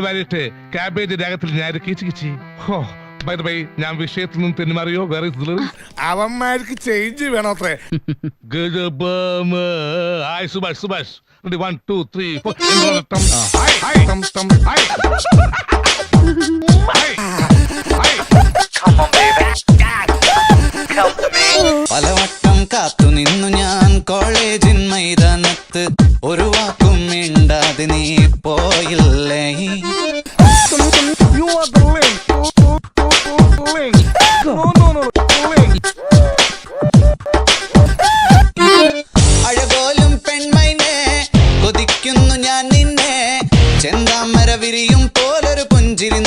വാരിയിട്ട് cabbage രാഗത്തിൽ ഞാൻ കിച്ചി കിച്ചി. ഹോ, by the way, ഞാൻ വിഷയത്തിൽ നിന്ന് തെന്നുമാറിയോ? വേറെ അവന്മാർക്ക് ചേഞ്ച് വേണോത്രേ. ഹായ് സുഭാഷ്, സുഭാഷ് 1 2 3 4. പലവട്ടം കാത്തു നിന്നു ഞാൻ കോളേജിൻ മൈതാനത്ത്, ഒരു വാക്കും മിണ്ടാതെ നീ പോയില്ലേ. അഴകോലും പെൺമൈനെ കൊതിക്കുന്നു ഞാൻ നിന്നെ, ചെന്താമര വിരിയും പോലൊരു പുഞ്ചിരി